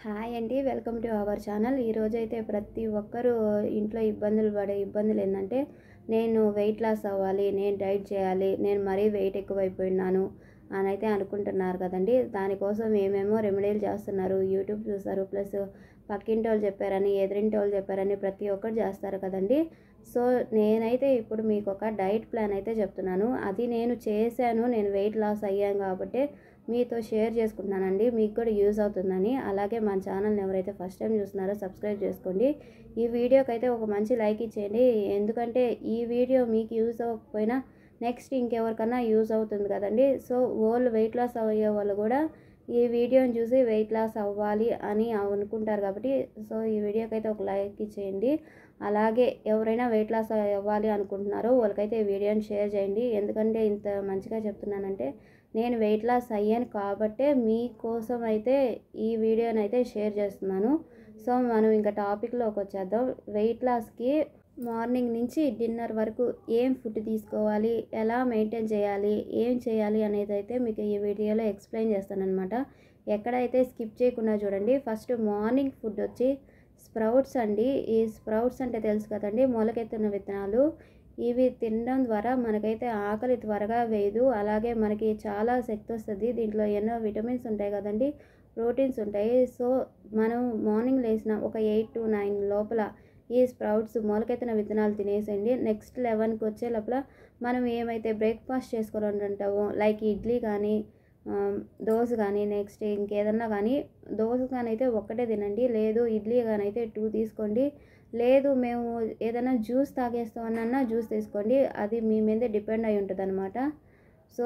Hi అండి, welcome to our channel. ఈరోజైతే ప్రతి ఒక్కరూ ఇంట్లో ఇబ్బందులు ఏంటంటే, నేను వెయిట్ లాస్ అవ్వాలి, నేను డైట్ చేయాలి, నేను మరీ వెయిట్ ఎక్కువైపోయినాను అని అయితే అనుకుంటున్నారు కదండి. దానికోసం ఏమేమో రెమెడీలు చేస్తున్నారు, యూట్యూబ్ చూస్తారు, ప్లస్ పక్కింటి వాళ్ళు చెప్పారని, ఎదురింటి వాళ్ళు చెప్పారని ప్రతి ఒక్కరు చేస్తారు కదండి. సో నేనైతే ఇప్పుడు మీకు ఒక డైట్ ప్లాన్ అయితే చెప్తున్నాను. అది నేను చేశాను, నేను వెయిట్ లాస్ అయ్యాను కాబట్టి మీతో షేర్ చేసుకుంటున్నానండి. మీకు కూడా యూజ్ అవుతుందని. అలాగే మన ఛానల్ని ఎవరైతే ఫస్ట్ టైం చూస్తున్నారో సబ్స్క్రైబ్ చేసుకోండి. ఈ వీడియోకి అయితే ఒక మంచి లైక్ ఇచ్చేయండి. ఎందుకంటే ఈ వీడియో మీకు యూజ్ అవ్వకపోయినా నెక్స్ట్ ఇంకెవరికన్నా యూజ్ అవుతుంది కదండి. సో వెయిట్ లాస్ అయ్యే వాళ్ళు కూడా ఈ వీడియోని చూసి వెయిట్ లాస్ అవ్వాలి అని అనుకుంటారు కాబట్టి సో ఈ వీడియోకి అయితే ఒక లైక్ ఇచ్చేయండి. అలాగే ఎవరైనా వెయిట్ లాస్ అవ్వాలి అనుకుంటున్నారో వాళ్ళకైతే ఈ వీడియోని షేర్ చేయండి. ఎందుకంటే ఇంత మంచిగా చెప్తున్నానంటే నేను వెయిట్ లాస్ అయ్యాను కాబట్టే మీకోసం అయితే ఈ వీడియోని అయితే షేర్ చేస్తున్నాను. సో మనం ఇంకా టాపిక్లోకి వచ్చేద్దాం. వెయిట్ లాస్కి మార్నింగ్ నుంచి డిన్నర్ వరకు ఏం ఫుడ్ తీసుకోవాలి, ఎలా మెయింటైన్ చేయాలి, ఏం చేయాలి అనేది అయితే మీకు ఈ వీడియోలో ఎక్స్ప్లెయిన్ చేస్తానన్నమాట. ఎక్కడైతే స్కిప్ చేయకుండా చూడండి. ఫస్ట్ మార్నింగ్ ఫుడ్ వచ్చి స్ప్రౌట్స్ అండి. ఈ స్ప్రౌట్స్ అంటే తెలుసు కదండి, మొలకెత్తిన విత్తనాలు. ఇవి తినడం ద్వారా మనకైతే ఆకలి త్వరగా వేయదు, అలాగే మనకి చాలా శక్తి వస్తుంది. దీంట్లో ఎన్నో విటమిన్స్ ఉంటాయి కదండి, ప్రోటీన్స్ ఉంటాయి. సో మనం మార్నింగ్ లేచిన ఒక 8 to 9 లోపల ఈ స్ప్రౌట్స్ మొలకెత్తిన విత్తనాలు తినేసేయండి. నెక్స్ట్ 11కి వచ్చే లోపల మనం ఏమైతే బ్రేక్ఫాస్ట్ చేసుకోవాలని ఉంటామో లైక్ ఇడ్లీ కానీ దోశ కానీ, నెక్స్ట్ ఇంకేదన్నా కానీ, దోశ కానీ అయితే ఒక్కటే తినండి, లేదు ఇడ్లీ కానీ అయితే 2 తీసుకోండి, లేదు మేము ఏదైనా జ్యూస్ తాగేస్తామన్నా జ్యూస్ తీసుకోండి. అది మీ మీదే డిపెండ్ అయి ఉంటుంది అనమాట. సో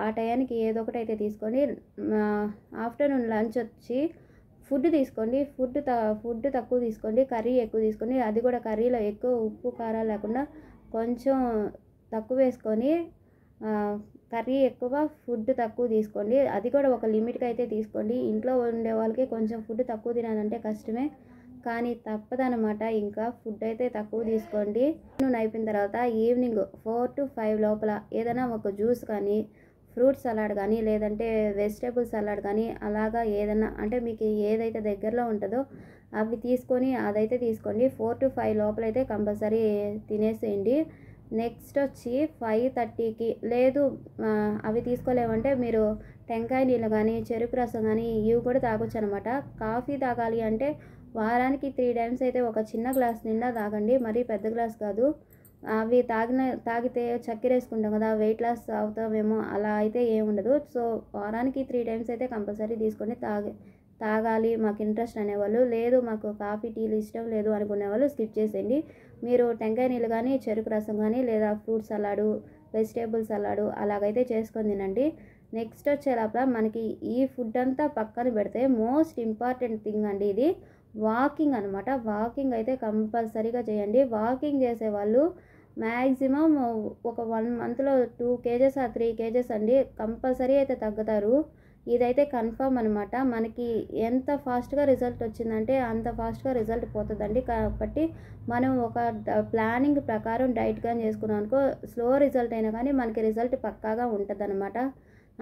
ఆ టయానికి ఏదో ఒకటి అయితే తీసుకోండి. ఆఫ్టర్నూన్ లంచ్ వచ్చి ఫుడ్ తీసుకోండి. ఫుడ్ తక్కువ తీసుకోండి, కర్రీ ఎక్కువ తీసుకోండి. అది కూడా కర్రీలో ఎక్కువ ఉప్పు కారాలు లేకుండా కొంచెం తక్కువ వేసుకొని కర్రీ ఎక్కువ, ఫుడ్ తక్కువ తీసుకోండి. అది కూడా ఒక లిమిట్గా అయితే తీసుకోండి. ఇంట్లో ఉండే వాళ్ళకి కొంచెం ఫుడ్ తక్కువ తినాలంటే కష్టమే, కానీ తప్పదనమాట. ఇంకా ఫుడ్ అయితే తక్కువ తీసుకోండి. నూనె అయిపోయిన తర్వాత ఈవినింగ్ 4 to 5 లోపల ఏదైనా ఒక జ్యూస్ కానీ, ఫ్రూట్ సలాడ్ కానీ, లేదంటే వెజిటేబుల్ సలాడ్ కానీ, అలాగా ఏదైనా అంటే మీకు ఏదైతే దగ్గరలో ఉంటుందో అవి తీసుకొని అదైతే తీసుకోండి. 4 to 5 లోపల అయితే కంపల్సరీ తినేసేయండి. నెక్స్ట్ వచ్చి 5:30కి లేదు అవి తీసుకోలేమంటే మీరు టెంకాయ నీళ్ళు కానీ, చెరుకు రసం కానీ ఇవి కూడా తాగొచ్చు అనమాట. కాఫీ తాగాలి అంటే వారానికి 3 times అయితే ఒక చిన్న గ్లాస్ నిండా తాగండి, మరీ పెద్ద గ్లాస్ కాదు. అవి తాగితే చక్కెర వేసుకుంటాం కదా, వెయిట్ లాస్ అవుతామేమో, అలా అయితే ఏముండదు. సో వారానికి 3 times అయితే కంపల్సరీ తీసుకొని తాగాలి మాకు ఇంట్రెస్ట్ అనేవాళ్ళు, లేదు మాకు కాఫీ టీలు ఇష్టం లేదు అనుకునే వాళ్ళు స్కిప్ చేసేయండి. మీరు టెంకాయ నీళ్ళు కానీ, చెరుకు రసం కానీ, లేదా ఫ్రూట్ సలాడు, వెజిటేబుల్ సలాడు అలాగైతే చేసుకొని తినండి. నెక్స్ట్ వచ్చే లోపల మనకి ఈ ఫుడ్ అంతా పక్కన పెడితే మోస్ట్ ఇంపార్టెంట్ థింగ్ అండి ఇది వాకింగ్ అనమాట. వాకింగ్ అయితే కంపల్సరీగా చేయండి. వాకింగ్ చేసేవాళ్ళు మ్యాక్సిమం ఒక 1 monthలో 2 kgs or 3 kgs అండి కంపల్సరీ అయితే తగ్గుతారు. ఇదైతే కన్ఫర్మ్ అనమాట. మనకి ఎంత ఫాస్ట్గా రిజల్ట్ వచ్చిందంటే అంత ఫాస్ట్గా రిజల్ట్ పోతుందండి. కాబట్టి మనం ఒక ప్లానింగ్ ప్రకారం డైట్ కానీ చేసుకున్నాం అనుకో, స్లో రిజల్ట్ అయినా కానీ మనకి రిజల్ట్ పక్కాగా ఉంటుంది అనమాట.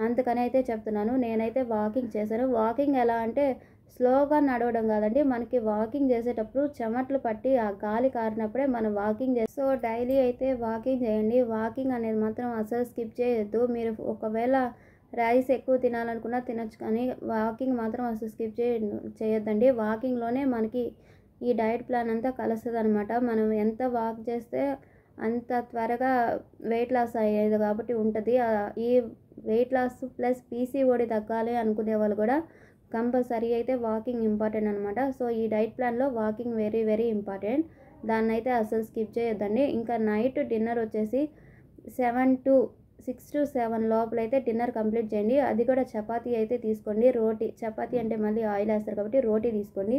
అందుకని అయితే చెప్తున్నాను. నేనైతే వాకింగ్ చేశాను. వాకింగ్ ఎలా అంటే స్లోగా నడవడం కాదండి, మనకి వాకింగ్ చేసేటప్పుడు చెమటలు పట్టి ఆ గాలి కారినప్పుడే మనం వాకింగ్ సో డైలీ అయితే వాకింగ్ చేయండి. వాకింగ్ అనేది మాత్రం అసలు స్కిప్ చేయొద్దు. మీరు ఒకవేళ రైస్ ఎక్కువ తినాలనుకున్నా తినొచ్చు, కానీ వాకింగ్ మాత్రం అసలు స్కిప్ చేయొద్దండి. వాకింగ్లోనే మనకి ఈ డైట్ ప్లాన్ అంతా కలుస్తుంది అనమాట. మనం ఎంత వాక్ చేస్తే అంత త్వరగా వెయిట్ లాస్ అయ్యేది కాబట్టి ఉంటుంది. ఈ వెయిట్ లాస్ ప్లస్ పీసీఓడి తగ్గాలి అనుకునే వాళ్ళు కూడా కంపల్సరీ అయితే వాకింగ్ ఇంపార్టెంట్ అనమాట. సో ఈ డైట్ ప్లాన్లో వాకింగ్ వెరీ వెరీ ఇంపార్టెంట్. దాన్ని అయితే అసలు స్కిప్ చేయొద్దండి. ఇంకా నైట్ డిన్నర్ వచ్చేసి 6 to 7 లోపల అయితే డిన్నర్ కంప్లీట్ చేయండి. అది కూడా చపాతీ అయితే తీసుకోండి. చపాతీ అంటే మళ్ళీ ఆయిల్ వేస్తారు కాబట్టి రోటీ తీసుకోండి.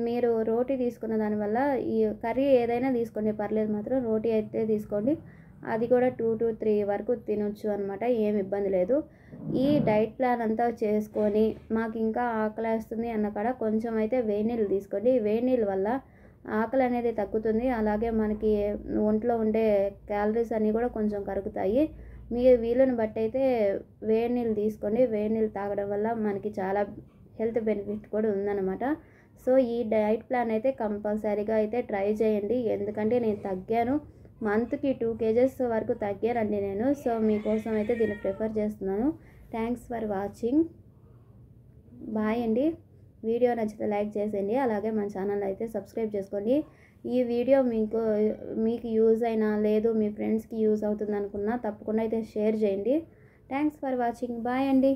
మీరు రోటీ తీసుకున్న దానివల్ల ఈ కర్రీ ఏదైనా తీసుకోండి పర్లేదు, మాత్రం రోటీ అయితే తీసుకోండి. అది కూడా 2 to 3 వరకు తినొచ్చు అనమాట, ఏమి ఇబ్బంది లేదు. ఈ డైట్ ప్లాన్ అంతా చేసుకొని మాకు ఇంకా ఆకలేస్తుంది అన్న కాడ కొంచెం అయితే వేడి నీళ్ళు తీసుకోండి. వేడి నీళ్ళ వల్ల ఆకలి అనేది తగ్గుతుంది, అలాగే మనకి ఒంట్లో ఉండే క్యాలరీస్ అన్నీ కూడా కొంచెం కరుగుతాయి. మీ వీలుని బట్టి అయితే వేడి నీళ్ళు తీసుకోండి. వేడి నీళ్ళు తాగడం వల్ల మనకి చాలా హెల్త్ బెనిఫిట్ కూడా ఉందన్నమాట. సో ఈ డైట్ ప్లాన్ అయితే కంపల్సరీగా అయితే ట్రై చేయండి. ఎందుకంటే నేను తగ్గాను, మంత్కి 2 kgs వరకు తగ్గానండి నేను. సో మీకోసం అయితే దీన్ని ప్రిఫర్ చేస్తున్నాను. Thanks for watching. బాయ్ అండి. వీడియో నచ్చితే లైక్ చేసేయండి, అలాగే మన ఛానల్ అయితే సబ్స్క్రైబ్ చేసుకోండి. ఈ వీడియో మీకు యూజ్ అయినా లేదు మీ ఫ్రెండ్స్కి యూజ్ అవుతుంది అనుకున్నా తప్పకుండా అయితే షేర్ చేయండి. Thanks for watching. బాయ్ అండి.